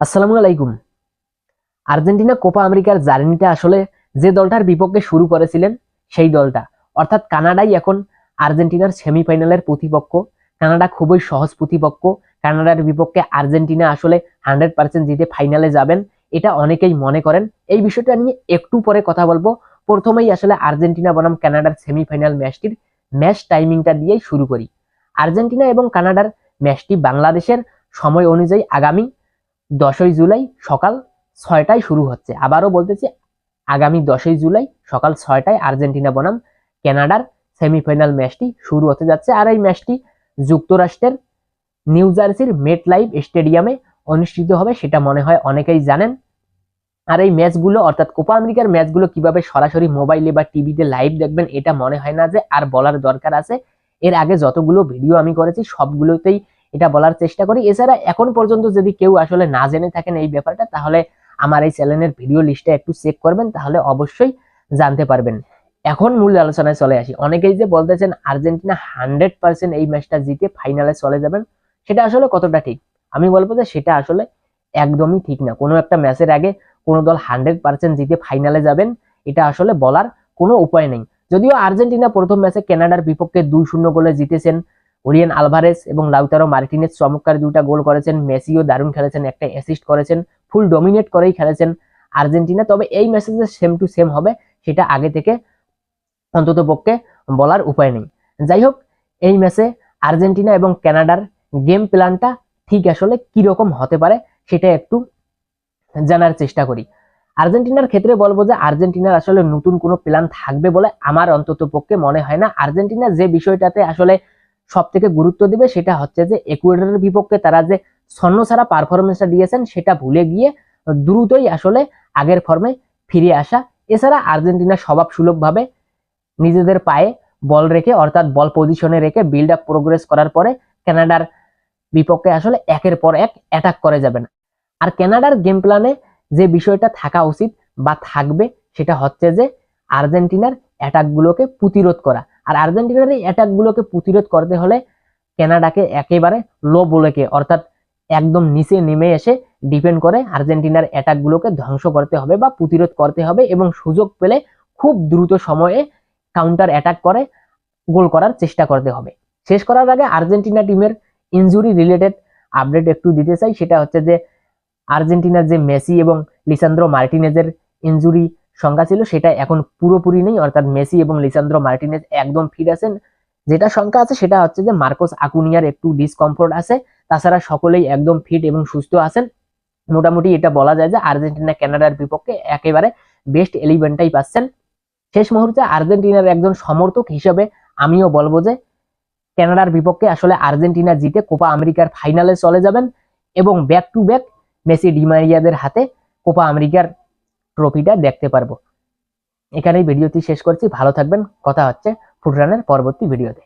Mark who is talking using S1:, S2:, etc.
S1: আসসালামু আলাইকুম। Argentina Copa আমেরিকার জার্নিটা আসলে যে দলটার বিপক্ষে শুরু করেছিলেন সেই দলটা অর্থাৎ কানাডাই এখন আর্জেন্টিনার সেমিফাইনালের প্রতিপক্ষ। কানাডা খুবই সহজ প্রতিপক্ষ। কানাডার বিপক্ষে আর্জেন্টিনা আসলে 100% জিতে ফাইনালে যাবেন, এটা অনেকেই মনে করেন। এই বিষয়টা নিয়ে একটু পরে কথা বলবো। প্রথমেই আসলে আর্জেন্টিনা বনাম কানাডার সেমিফাইনাল ম্যাচটির ম্যাচ টাইমিংটা দিয়েই শুরু করি। আর্জেন্টিনা এবং কানাডার ম্যাচটি বাংলাদেশের সময় অনুযায়ী আগামী 10ই জুলাই সকাল 6টায় শুরু হচ্ছে। আবারও বলতেছি, আগামী 10ই জুলাই সকাল 6টায় আর্জেন্টিনা বনাম কানাডার সেমিফাইনাল ম্যাচটি শুরু হতে যাচ্ছে। আর এই ম্যাচটি যুক্তরাষ্ট্রের নিউ জার্সির মেট লাইফ স্টেডিয়ামে অনুষ্ঠিত হবে, সেটা মনে হয় অনেকেই জানেন। আর এই ম্যাচগুলো অর্থাৎ কোপা আমেরিকার ম্যাচগুলো কিভাবে সরাসরি মোবাইলে বা টিভিতে লাইভ দেখবেন এটা মনে হয় না যে আর বলার দরকার আছে। এর আগে যতগুলো ভিডিও আমি করেছি সবগুলোতেই এটা বলার চেষ্টা করি। এছাড়া এখন পর্যন্ত যদি কেউ আসলে না জেনে থাকেন এই ব্যাপারটা, তাহলে আমার এই চ্যানেলের ভিডিও লিস্টে একটু চেক করবেন, তাহলে অবশ্যই জানতে পারবেন। এখন মূল আলোচনায় চলে আসি। অনেকেই যে বলতেছেন আর্জেন্টিনা 100% এই ম্যাচটা জিতে ফাইনালে চলে যাবেন, সেটা আসলে কতটা ঠিক? আমি বলবো যে সেটা আসলে একদমই ঠিক না। কোনো একটা ম্যাচের আগে কোনো দল 100% জিতে ফাইনালে যাবেন এটা আসলে বলার কোনো উপায় নেই। যদিও আর্জেন্টিনা প্রথম ম্যাচে কানাডার বিপক্ষে 2-0 গোলে জিতেছেন। ওরিয়েন আলভারেস এবং লাউতারো মার্টিনেজ চমৎকার দুইটা গোল করেছেন। মেসিও দারুণ খেলেছেন, একটা অ্যাসিস্ট করেছেন। ফুল ডমিনেট করেই খেলেছেন আর্জেন্টিনা। তবে এই ম্যাচে যে সেম টু সেম হবে সেটা আগে থেকে অন্তত পক্ষে বলার উপায় নেই। যাই হোক, এই ম্যাচে আর্জেন্টিনা এবং কানাডার গেম প্ল্যানটা ঠিক আসলে কিরকম হতে পারে সেটা একটু জানার চেষ্টা করি। আর্জেন্টিনার ক্ষেত্রে বলবো যে আর্জেন্টিনার আসলে নতুন কোনো প্ল্যান থাকবে বলে আমার অন্তত পক্ষে মনে হয় না। আর্জেন্টিনা যে বিষয়টাতে আসলে সব থেকে গুরুত্ব দিবে সেটা হচ্ছে যে ইকুয়েডরের বিপক্ষে তারা যে ছন্নছাড়া পারফরমেন্সটা দিয়েছেন সেটা ভুলে গিয়ে দ্রুতই আসলে আগের ফর্মে ফিরে আসা। এছাড়া আর্জেন্টিনা স্বভাব সুলভভাবে নিজেদের পায়ে বল রেখে অর্থাৎ বল পজিশনে রেখে বিল্ড আপ প্রোগ্রেস করার পরে কানাডার বিপক্ষে আসলে একের পর এক অ্যাটাক করে যাবেন। আর কানাডার গেম প্ল্যানে যে বিষয়টা থাকা উচিত বা থাকবে সেটা হচ্ছে যে আর্জেন্টিনার অ্যাটাকগুলোকে প্রতিরোধ করা। আর আর্জেন্টিনার এই অ্যাটাকগুলোকে প্রতিরোধ করতে হলে কানাডাকে একেবারে লো বলেকে অর্থাৎ একদম নিচে নেমে এসে ডিপেন্ড করে আর্জেন্টিনার অ্যাটাকগুলোকে ধ্বংস করতে হবে বা প্রতিরোধ করতে হবে এবং সুযোগ পেলে খুব দ্রুত সময়ে কাউন্টার অ্যাটাক করে গোল করার চেষ্টা করতে হবে। শেষ করার আগে আর্জেন্টিনা টিমের ইনজুরি রিলেটেড আপডেট একটু দিতে চাই। সেটা হচ্ছে যে আর্জেন্টিনার যে মেসি এবং লিসান্দ্রো মার্টিনেজের ইনজুরি সংখ্যা ছিল সেটা এখন পুরোপুরি নেই, অর্থাৎ মেসি এবং লিসান্দ্রো মার্টিনেজ একদম ফিট আছেন। যেটা সংখ্যা আছে সেটা হচ্ছে যে মার্কোস আকুনিয়ার একটু ডিসকমফোর্ট আছে, তাছাড়া সকলেই একদম ফিট এবং সুস্থ আছেন। মোটামুটি এটা বলা যায় যে আর্জেন্টিনা কানাডার বিপক্ষে একেবারে বেস্ট 11টাই পাচ্ছেন। শেষ মুহূর্তে আর্জেন্টিনার একজন সমর্থক হিসেবে আমিও বলবো যে কানাডার বিপক্ষে আসলে আর্জেন্টিনা জিতে কোপা আমেরিকার ফাইনালে চলে যাবেন এবং ব্যাক টু ব্যাক মেসি ডিমারিয়াদের হাতে কোপা আমেরিকার ট্রফিটা দেখতে পারবো। এখানেই ভিডিওটি শেষ করছি। ভালো থাকবেন। কথা হচ্ছে ফুটরানের পরবর্তী ভিডিওতে।